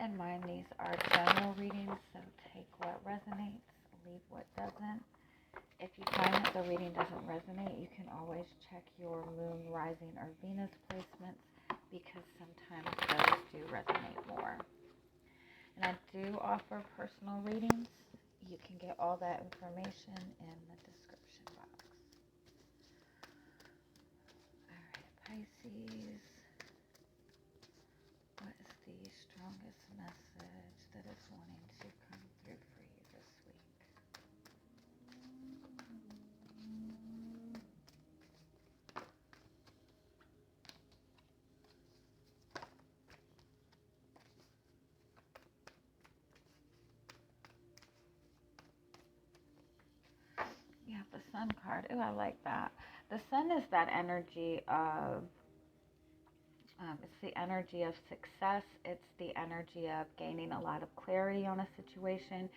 in mind these are general readings, so take what resonates, leave what doesn't. If you find that the reading doesn't resonate, you can always check your moon, rising, or Venus placements, because sometimes those do resonate more. And I do offer personal readings. You can get all that information in the description box. Alright, Pisces. What is the strongest message that is wanting to come through for you this week? Yeah, the Sun card. Oh, I like that. The Sun is that energy of, it's the energy of success. It's the energy of gaining a lot of clarity on a situation.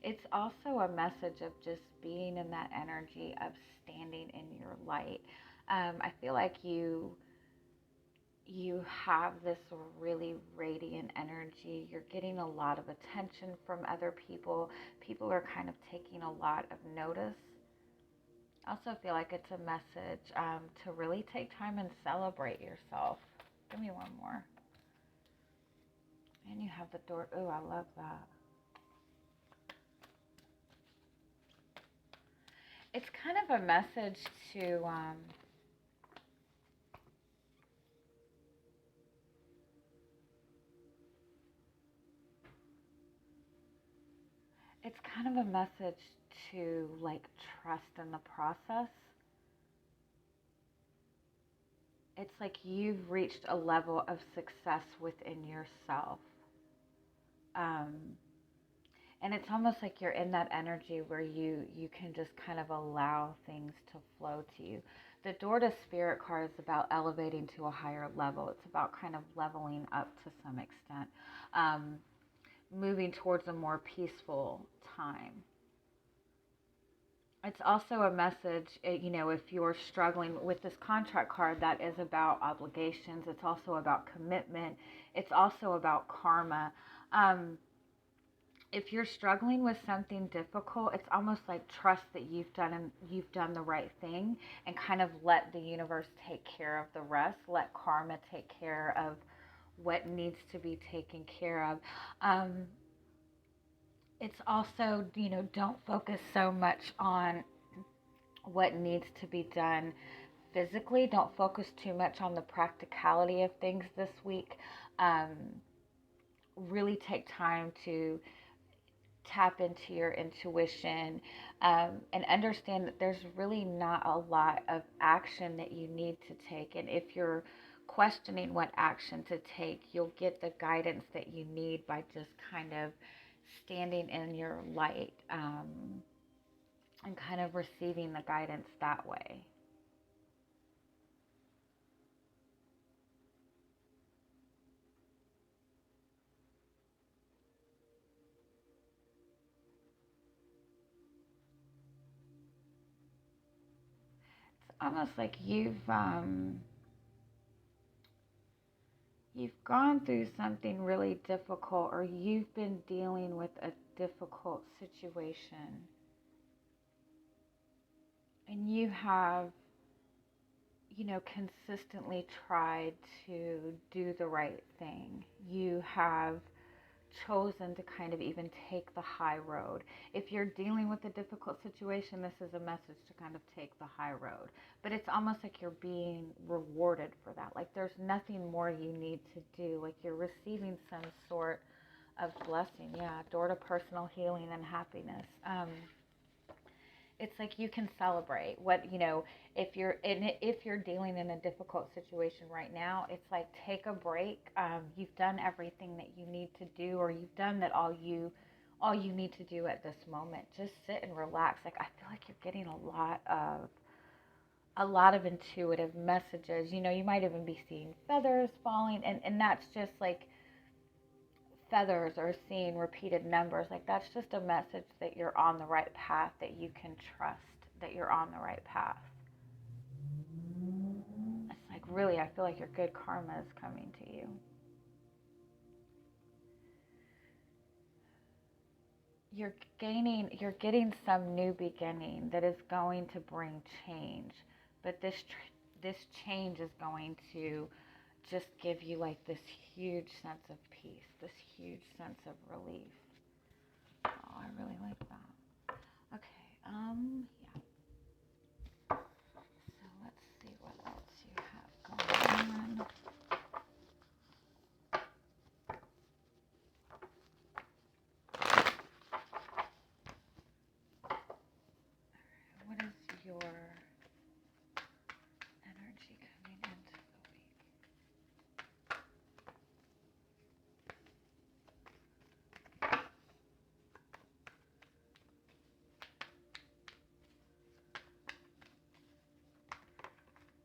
It's also a message of just being in that energy of standing in your light. I feel like you have this really radiant energy. You're getting a lot of attention from other people. People are kind of taking a lot of notice. I also feel like it's a message to really take time and celebrate yourself. Give me one more. And you have the door. Oh, I love that. It's kind of a message to it's kind of a message to like trust in the process. It's like you've reached a level of success within yourself. And it's almost like you're in that energy where you can just kind of allow things to flow to you. The Door to Spirit card is about elevating to a higher level. It's about kind of leveling up to some extent, moving towards a more peaceful time. It's also a message, if you're struggling with this contract card, that is about obligations. It's also about commitment. It's also about karma. If you're struggling with something difficult, it's almost like trust that you've done the right thing, and kind of let the universe take care of the rest. Let karma take care of what needs to be taken care of. It's also, don't focus so much on what needs to be done physically. Don't focus too much on the practicality of things this week. Really take time to tap into your intuition, and understand that there's really not a lot of action that you need to take. And if you're questioning what action to take, you'll get the guidance that you need by just kind of standing in your light, and kind of receiving the guidance that way. It's almost like you've gone through something really difficult, or you've been dealing with a difficult situation, and you have, consistently tried to do the right thing. You have chosen to kind of even take the high road. If you're dealing with a difficult situation, this is a message to kind of take the high road. But it's almost like you're being rewarded for that. Like there's nothing more you need to do. Like you're receiving some sort of blessing. Yeah, door to personal healing and happiness. It's like you can celebrate what, if you're dealing in a difficult situation right now. It's like, take a break. You've done everything that you need to do, or you've done that all you need to do at this moment. Just sit and relax. Like, I feel like you're getting a lot of intuitive messages. You might even be seeing feathers falling, and that's just like feathers, or seeing repeated numbers. Like that's just a message that you're on the right path, that you can trust that you're on the right path. It's like, really, I feel like your good karma is coming to you. you're getting some new beginning that is going to bring change. But this change is going to just give you like this huge sense of peace, this huge sense of relief. Oh, I really like that. Okay, yeah. So let's see what else you have going on. What is your energy coming into the week?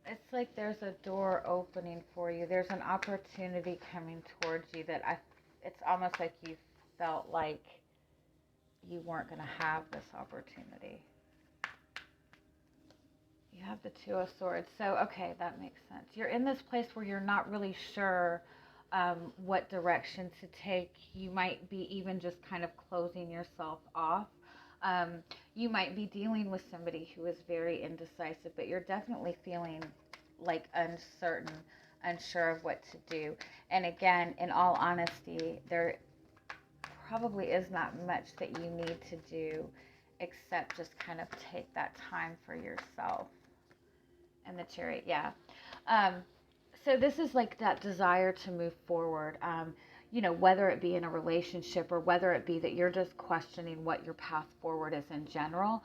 It's like there's a door opening for you. There's an opportunity coming towards you that it's almost like you felt like you weren't going to have this opportunity. You have the Two of Swords. So, okay, that makes sense. You're in this place where you're not really sure what direction to take. You might be even just kind of closing yourself off. You might be dealing with somebody who is very indecisive, but you're definitely feeling like uncertain, unsure of what to do. And again, in all honesty, there probably is not much that you need to do except just kind of take that time for yourself. And the Chariot, yeah. So this is like that desire to move forward, whether it be in a relationship or whether it be that you're just questioning what your path forward is in general.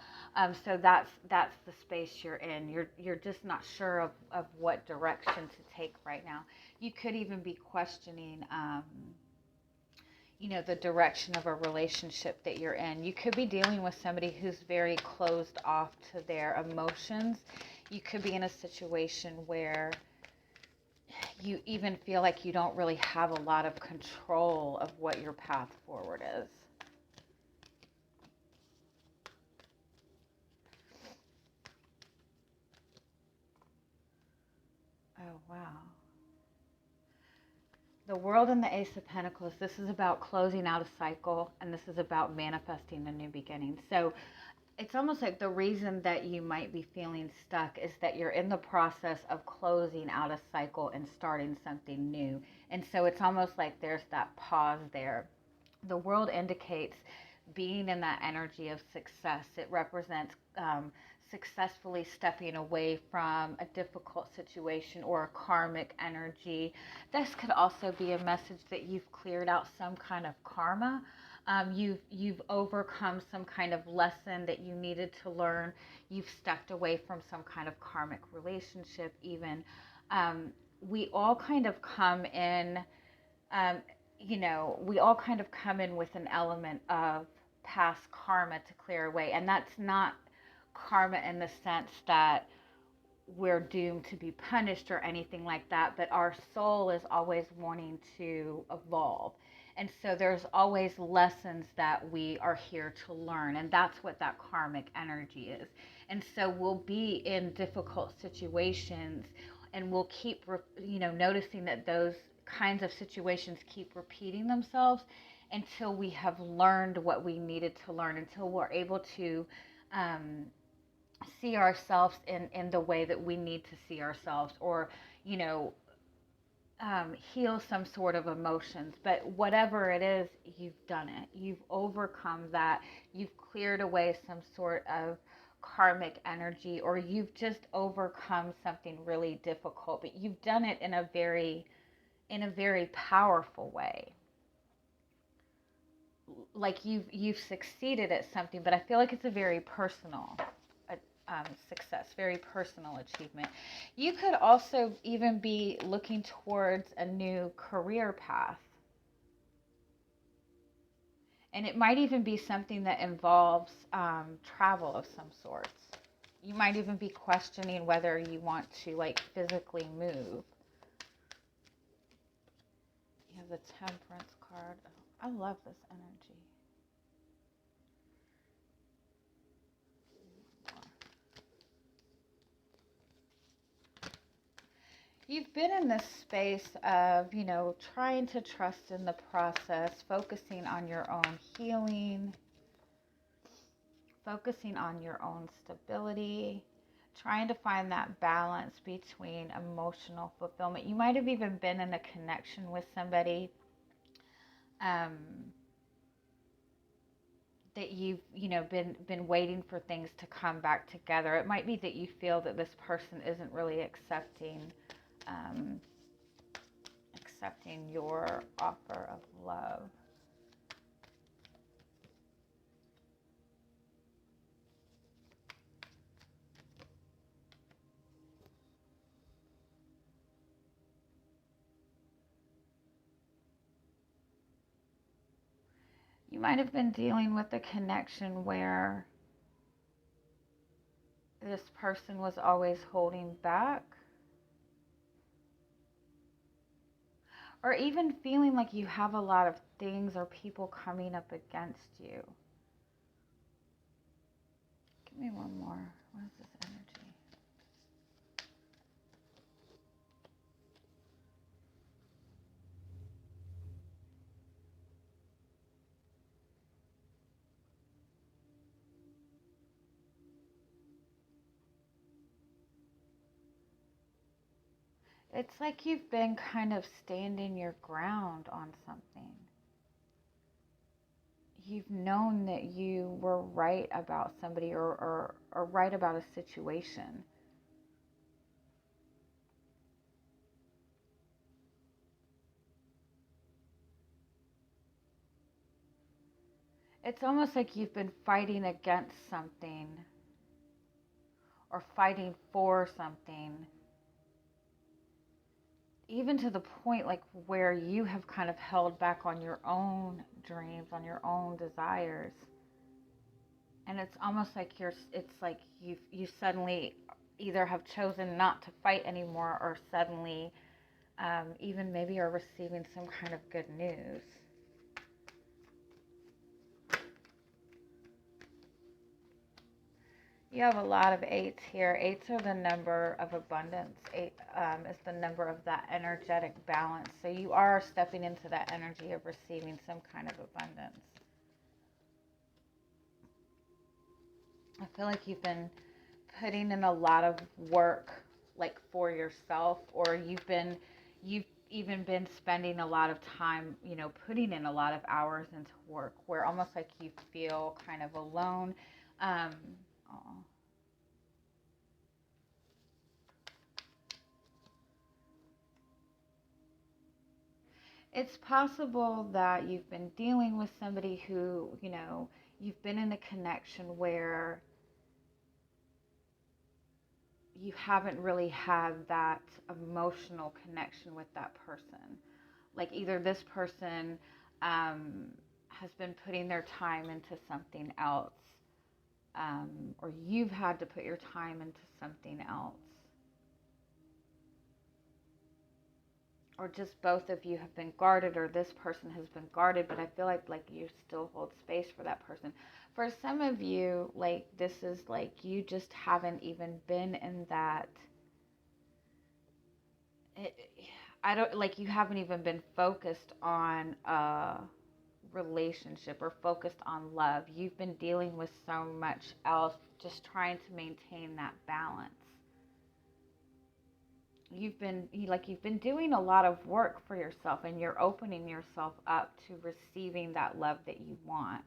So that's the space you're in. You're just not sure of what direction to take right now. You could even be questioning, the direction of a relationship that you're in. You could be dealing with somebody who's very closed off to their emotions. You could be in a situation where you even feel like you don't really have a lot of control of what your path forward is. Oh, wow. The World and the Ace of Pentacles, this is about closing out a cycle, and this is about manifesting a new beginning. So it's almost like the reason that you might be feeling stuck is that you're in the process of closing out a cycle and starting something new. And so it's almost like there's that pause there. The World indicates being in that energy of success. It represents successfully stepping away from a difficult situation or a karmic energy. This could also be a message that you've cleared out some kind of karma. You've overcome some kind of lesson that you needed to learn. You've stepped away from some kind of karmic relationship even. We all kind of come in, we all kind of come in with an element of past karma to clear away. And that's not karma in the sense that we're doomed to be punished or anything like that, but our soul is always wanting to evolve. And so there's always lessons that we are here to learn, and that's what that karmic energy is. And so we'll be in difficult situations, and we'll keep noticing that those kinds of situations keep repeating themselves until we have learned what we needed to learn, until we're able to see ourselves in the way that we need to see ourselves, or heal some sort of emotions. But whatever it is, you've done it. You've overcome that. You've cleared away some sort of karmic energy, or you've just overcome something really difficult, but you've done it in a very powerful way. Like you've succeeded at something, but I feel like it's a very personal success, very personal achievement. You could also even be looking towards a new career path. And it might even be something that involves travel of some sorts. You might even be questioning whether you want to physically move. You have the Temperance card. Oh, I love this energy. You've been in this space of, trying to trust in the process, focusing on your own healing. focusing on your own stability, trying to find that balance between emotional fulfillment. You might have even been in a connection with somebody that you've been waiting for things to come back together. It might be that you feel that this person isn't really accepting your offer of love. You might have been dealing with a connection where this person was always holding back, or even feeling like you have a lot of things or people coming up against you. Give me one more. What is this energy? It's like you've been kind of standing your ground on something. You've known that you were right about somebody or right about a situation. It's almost like you've been fighting against something or fighting for something, even to the point like where you have kind of held back on your own dreams, on your own desires. And it's almost like you suddenly either have chosen not to fight anymore, or suddenly even maybe are receiving some kind of good news. You have a lot of eights here. Eights are the number of abundance. Eight is the number of that energetic balance. So you are stepping into that energy of receiving some kind of abundance. I feel like you've been putting in a lot of work, like for yourself, or you've even been spending a lot of time, putting in a lot of hours into work, where almost like you feel kind of alone. It's possible that you've been dealing with somebody who, you've been in a connection where you haven't really had that emotional connection with that person. Like either this person has been putting their time into something else, or you've had to put your time into something else. Or just both of you have been guarded, or this person has been guarded, but I feel like you still hold space for that person. For some of you, like this is like you just haven't even been in that. You haven't even been focused on a relationship or focused on love. You've been dealing with so much else, just trying to maintain that balance. You've been doing a lot of work for yourself, and you're opening yourself up to receiving that love that you want.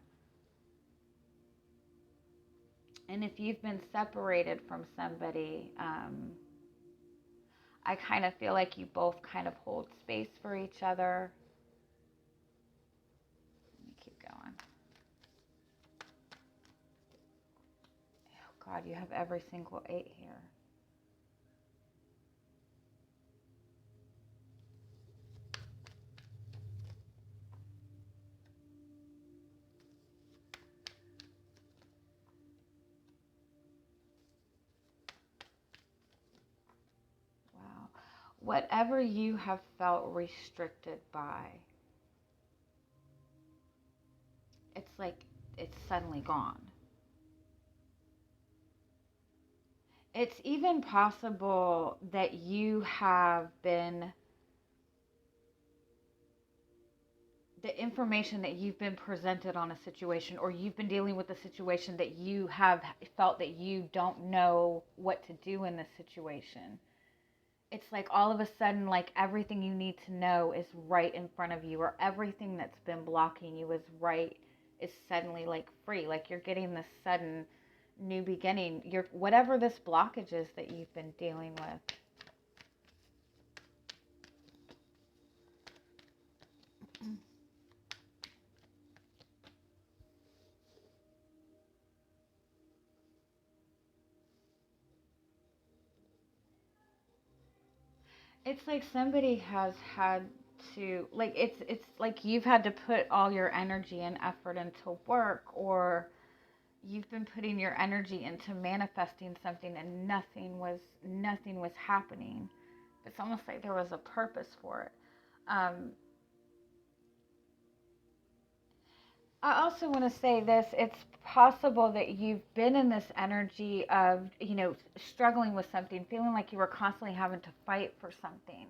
And if you've been separated from somebody, I kind of feel like you both kind of hold space for each other. Let me keep going. Oh God, you have every single 8 here. Whatever you have felt restricted by, it's like it's suddenly gone. It's even possible that you have been the information that you've been presented on a situation, or you've been dealing with a situation that you have felt that you don't know what to do in this situation. It's like all of a sudden, like everything you need to know is right in front of you, or everything that's been blocking you is suddenly like free. Like you're getting this sudden new beginning. Whatever this blockage is that you've been dealing with. It's like somebody has had to, like, it's like you've had to put all your energy and effort into work, or you've been putting your energy into manifesting something, and nothing was happening. It's almost like there was a purpose for it. um, I also want to say this. It's possible that you've been in this energy of, struggling with something, feeling like you were constantly having to fight for something.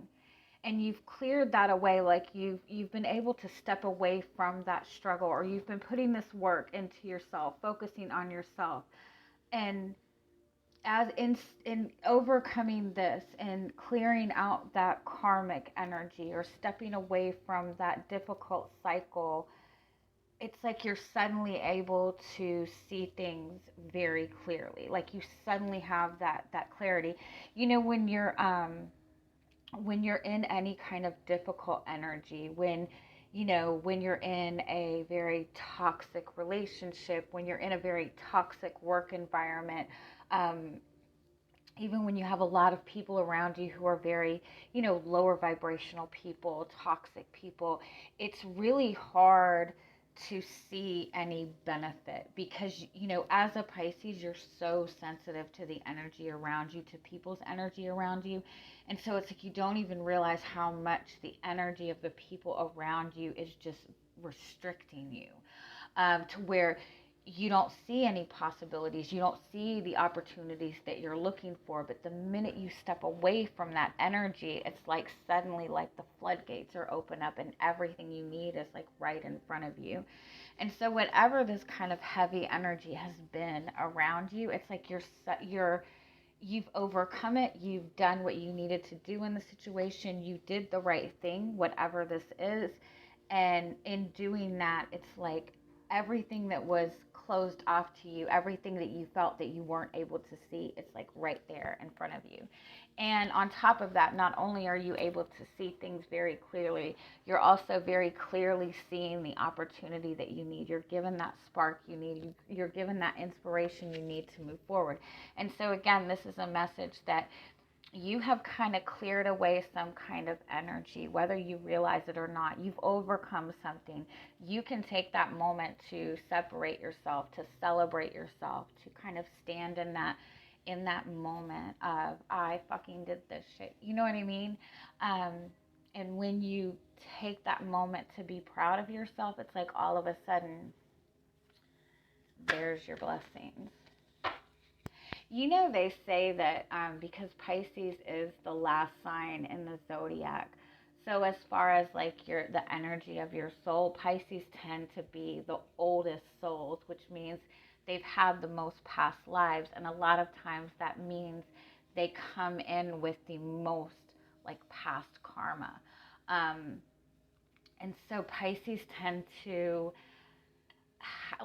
And you've cleared that away, like you've been able to step away from that struggle, or you've been putting this work into yourself, focusing on yourself. And as in overcoming this and clearing out that karmic energy, or stepping away from that difficult cycle, it's like you're suddenly able to see things very clearly. Like you suddenly have that clarity. When you're in any kind of difficult energy, when you're in a very toxic relationship, when you're in a very toxic work environment, um, even when you have a lot of people around you who are very, lower vibrational people, toxic people, it's really hard to see any benefit, because, as a Pisces, you're so sensitive to the energy around you, to people's energy around you. And so it's like you don't even realize how much the energy of the people around you is just restricting you, to where you don't see any possibilities. You don't see the opportunities that you're looking for. But the minute you step away from that energy, it's like suddenly like the floodgates are open up, and everything you need is like right in front of you. And so whatever this kind of heavy energy has been around you, it's like you've overcome it. You've done what you needed to do in the situation. You did the right thing, whatever this is. And in doing that, it's like everything that was closed off to you, everything that you felt that you weren't able to see, it's like right there in front of you. And on top of that, not only are you able to see things very clearly, you're also very clearly seeing the opportunity that you need. You're given that spark you need. You're given that inspiration you need to move forward. And so again, this is a message that you have kind of cleared away some kind of energy, whether you realize it or not. You've overcome something. You can take that moment to separate yourself, to celebrate yourself, to kind of stand in that moment of, I fucking did this shit. You know what I mean? Um, and when you take that moment to be proud of yourself, it's like all of a sudden, there's your blessings. They say that because Pisces is the last sign in the zodiac, so as far as like the energy of your soul, Pisces tend to be the oldest souls, which means they've had the most past lives, and a lot of times that means they come in with the most like past karma. Um, and so Pisces tend to,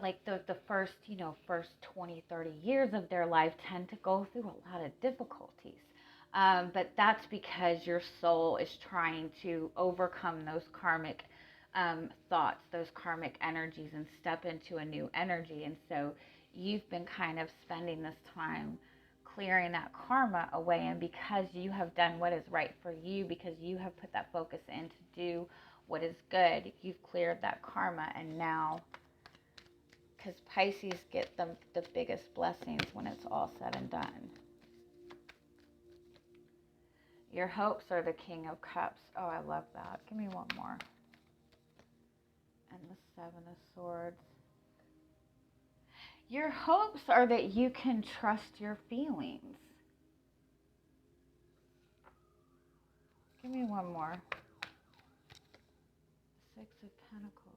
like the first 20-30 years of their life, tend to go through a lot of difficulties, but that's because your soul is trying to overcome those karmic thoughts, those karmic energies, and step into a new energy. And so you've been kind of spending this time clearing that karma away, and because you have done what is right for you, because you have put that focus in to do what is good, you've cleared that karma. And now, because Pisces get the biggest blessings when it's all said and done. Your hopes are the King of Cups. Oh, I love that. Give me one more. And the Seven of Swords. Your hopes are that you can trust your feelings. Give me one more. Six of Pentacles.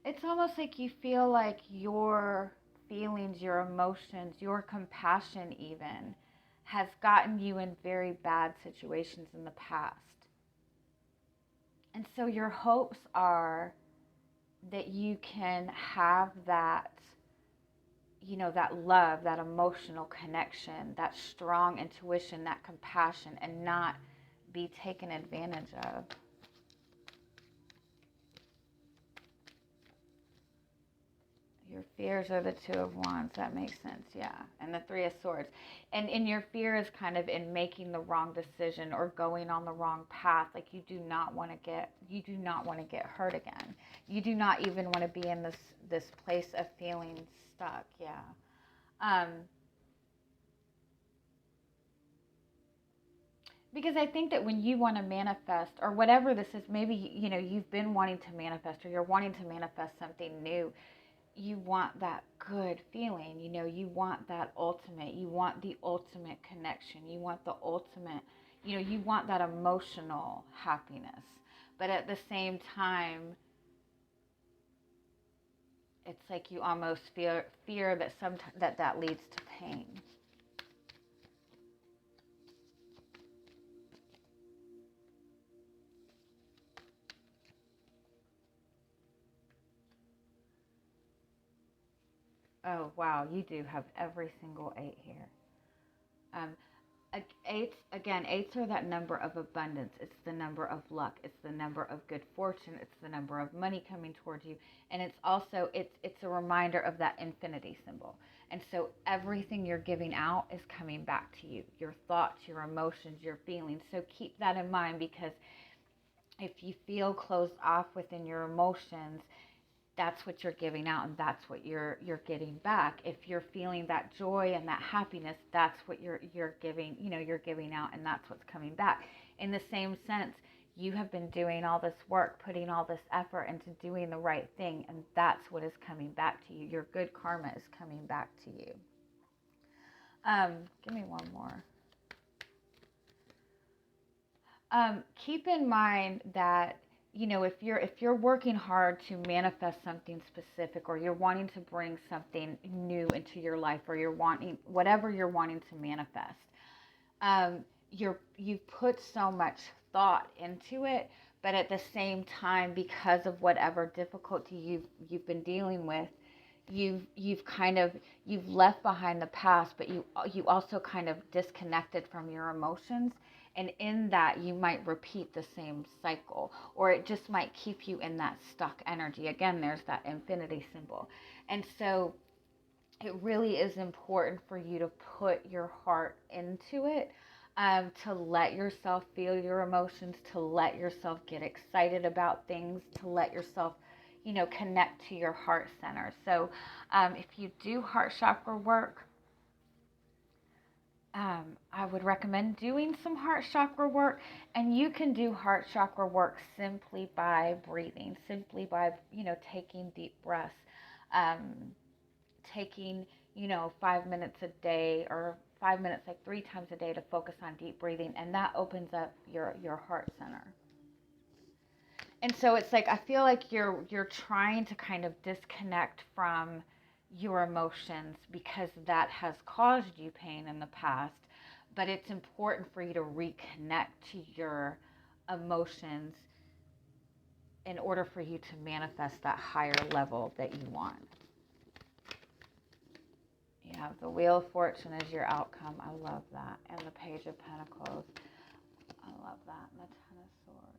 It's almost like you feel like your feelings, your emotions, your compassion even has gotten you in very bad situations in the past. And so your hopes are that you can have that, that love, that emotional connection, that strong intuition, that compassion, and not be taken advantage of. Your fears are the Two of Wands. That makes sense, yeah. And the Three of Swords. And your fear is kind of in making the wrong decision or going on the wrong path. Like you do not want to get hurt again. You do not even want to be in this place of feeling stuck, yeah. Because I think that when you want to manifest, or whatever this is, maybe you've been wanting to manifest, or you're wanting to manifest something new. You want that good feeling, you want that ultimate, you want the ultimate connection, you want the ultimate, you want that emotional happiness. But at the same time, it's like you almost fear that sometimes that leads to pain. Oh, wow, you do have every single 8 here. Eights are that number of abundance. It's the number of luck. It's the number of good fortune. It's the number of money coming towards you. And it's also, it's a reminder of that infinity symbol. And so everything you're giving out is coming back to you. Your thoughts, your emotions, your feelings. So keep that in mind, because if you feel closed off within your emotions, that's what you're giving out, and that's what you're getting back. If you're feeling that joy and that happiness, that's what you're giving, you're giving out, and that's what's coming back. In the same sense, you have been doing all this work, putting all this effort into doing the right thing, and that's what is coming back to you. Your good karma is coming back to you. Give me one more. Keep in mind that if you're working hard to manifest something specific, or you're wanting to bring something new into your life, or you're wanting whatever you're wanting to manifest, you've put so much thought into it, but at the same time, because of whatever difficulty you've been dealing with, you've left behind the past, but you also kind of disconnected from your emotions. And in that, you might repeat the same cycle, or it just might keep you in that stuck energy. Again, there's that infinity symbol. And so it really is important for you to put your heart into it, to let yourself feel your emotions, to let yourself get excited about things, to let yourself, connect to your heart center. So if you do heart chakra work, I would recommend doing some heart chakra work, and you can do heart chakra work simply by breathing, simply by, taking deep breaths, taking, 5 minutes a day, or 5 minutes like 3 times a day, to focus on deep breathing, and that opens up your heart center. And so it's like, I feel like you're trying to kind of disconnect from your emotions because that has caused you pain in the past. But it's important for you to reconnect to your emotions in order for you to manifest that higher level that you want. You have the Wheel of Fortune as your outcome. I love that. And the Page of Pentacles. I love that. And the Ten of Swords.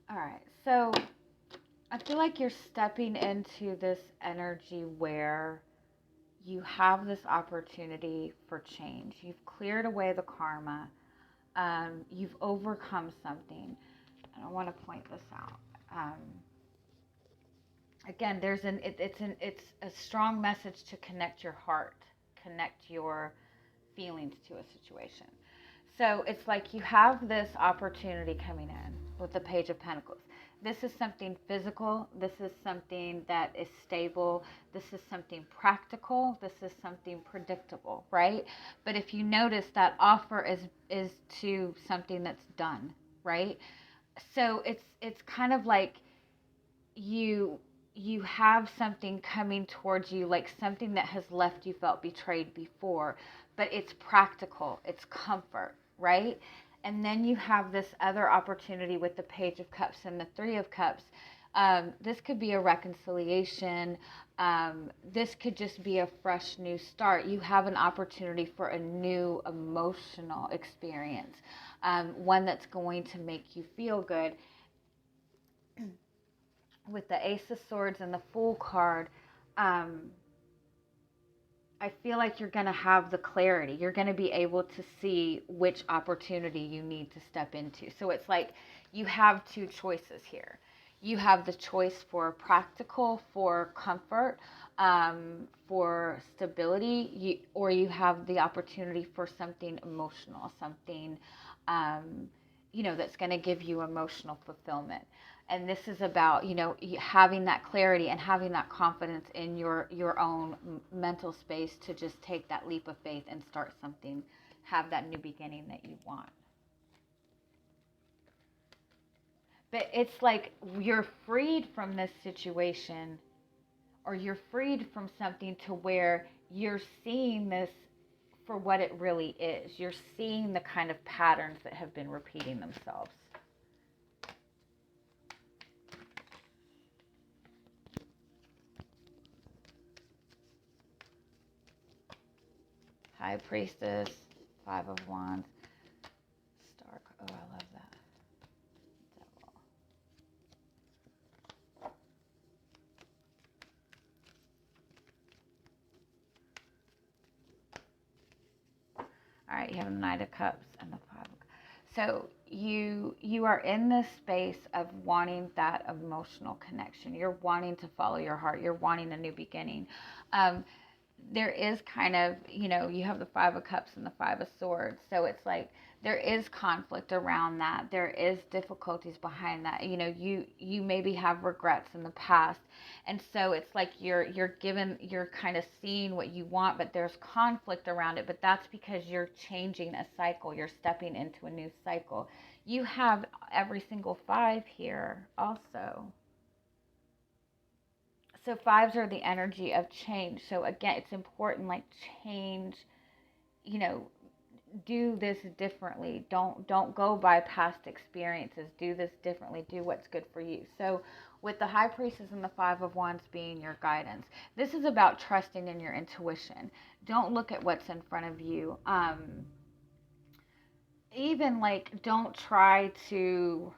All right, so I feel like you're stepping into this energy where you have this opportunity for change. You've cleared away the karma. You've overcome something. And I want to point this out. Again, it's a strong message to connect your heart connect your feelings to a situation. So it's like you have this opportunity coming in with the Page of Pentacles. This is something physical. This is something that is stable. This is something practical. This is something predictable, right? But if you notice, that offer is to something that's done, right? So it's kind of like you have something coming towards you, like something that has left you felt betrayed before, but it's practical, it's comfort, right? And then you have this other opportunity with the Page of Cups and the Three of Cups. This could be a reconciliation. This could just be a fresh new start. You have an opportunity for a new emotional experience, one that's going to make you feel good. With the Ace of Swords and the Fool card, I feel like you're going to have the clarity. You're going to be able to see which opportunity you need to step into. So it's like you have two choices here. You have the choice for practical, for comfort, for stability, or you have the opportunity for something emotional, something, that's going to give you emotional fulfillment. And this is about, having that clarity and having that confidence in your own mental space to just take that leap of faith and start something, have that new beginning that you want. But it's like you're freed from this situation, or you're freed from something to where you're seeing this for what it really is. You're seeing the kind of patterns that have been repeating themselves. High Priestess, Five of Wands, Star. Oh, I love that. Devil. All right, you have the Knight of Cups and the Five of Cups. So you are in this space of wanting that emotional connection. You're wanting to follow your heart. You're wanting a new beginning. There is kind of, you have the Five of Cups and the Five of Swords. So it's like there is conflict around that. There is difficulties behind that. You maybe have regrets in the past. And so it's like you're kind of seeing what you want, but there's conflict around it. But that's because you're changing a cycle. You're stepping into a new cycle. You have every single five here also. So fives are the energy of change. So again, it's important, like, change, do this differently. Don't go by past experiences. Do this differently. Do what's good for you. So with the High Priestess and the Five of Wands being your guidance, this is about trusting in your intuition. Don't look at what's in front of you. Even like, don't try to...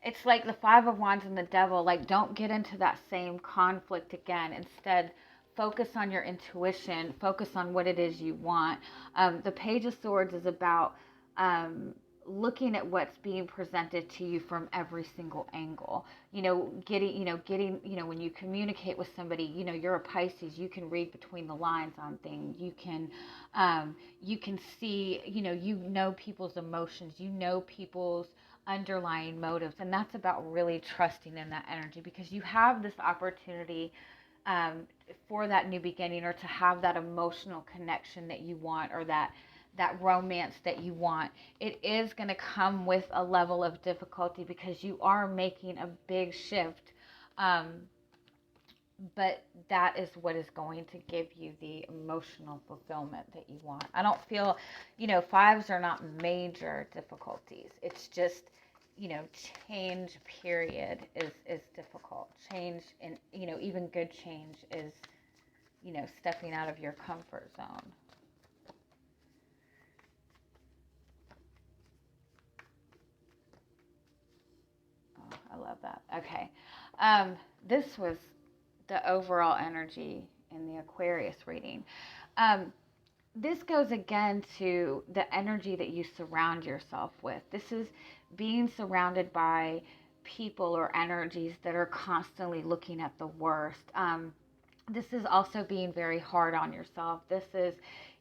It's like the Five of Wands and the Devil, like, don't get into that same conflict again. Instead, focus on your intuition, focus on what it is you want. The Page of Swords is about looking at what's being presented to you from every single angle. Getting, when you communicate with somebody, you're a Pisces, you can read between the lines on things. You can see, people's emotions, people's underlying motives, and that's about really trusting in that energy, because you have this opportunity for that new beginning, or to have that emotional connection that you want, or that romance that you want. It is going to come with a level of difficulty because you are making a big shift, but that is what is going to give you the emotional fulfillment that you want. I don't feel, fives are not major difficulties. It's just, change period is difficult. Change, and, even good change is, stepping out of your comfort zone. Oh, I love that. Okay. This was the overall energy in the Aquarius reading. This goes again to the energy that you surround yourself with. This is being surrounded by people or energies that are constantly looking at the worst. This is also being very hard on yourself. This is,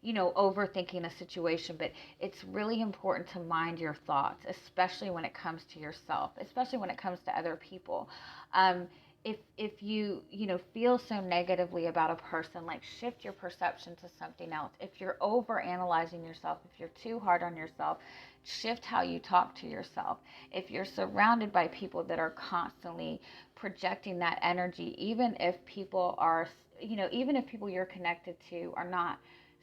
overthinking a situation, but it's really important to mind your thoughts, especially when it comes to yourself, especially when it comes to other people. Um, if you feel so negatively about a person, like, shift your perception to something else. If you're over analyzing yourself, if you're too hard on yourself, shift how you talk to yourself. If you're surrounded by people that are constantly projecting that energy, even if people you're connected to are not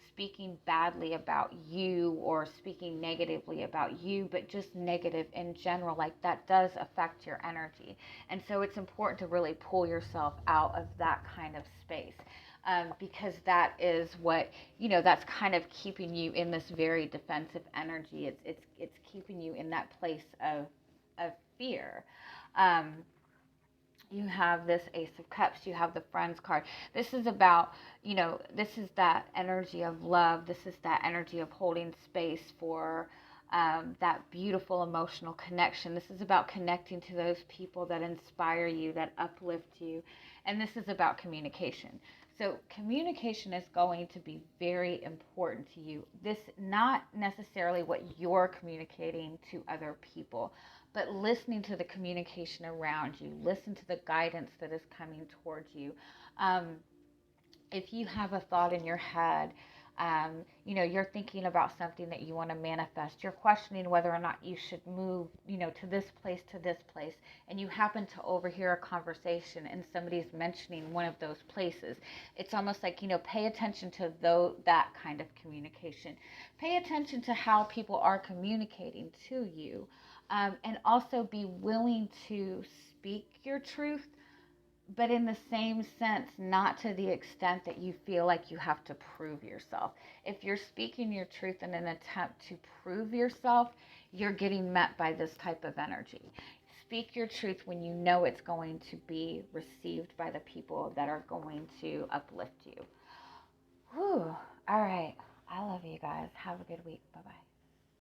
speaking badly about you or speaking negatively about you, but just negative in general, like, that does affect your energy. And so it's important to really pull yourself out of that kind of space. Because that is what, that's kind of keeping you in this very defensive energy. It's keeping you in that place of fear. Um, you have this Ace of Cups, you have the Friends card. This is about, this is that energy of love. This is that energy of holding space for that beautiful emotional connection. This is about connecting to those people that inspire you, that uplift you. And this is about communication. So communication is going to be very important to you. This, not necessarily what you're communicating to other people, but listening to the communication around you. Listen to the guidance that is coming towards you. If you have a thought in your head, you're thinking about something that you want to manifest, you're questioning whether or not you should move, to this place, and you happen to overhear a conversation and somebody's mentioning one of those places. It's almost like, pay attention to that kind of communication. Pay attention to how people are communicating to you. And also be willing to speak your truth, but in the same sense, not to the extent that you feel like you have to prove yourself. If you're speaking your truth in an attempt to prove yourself, you're getting met by this type of energy. Speak your truth when you know it's going to be received by the people that are going to uplift you. Whew. All right. I love you guys. Have a good week. Bye-bye.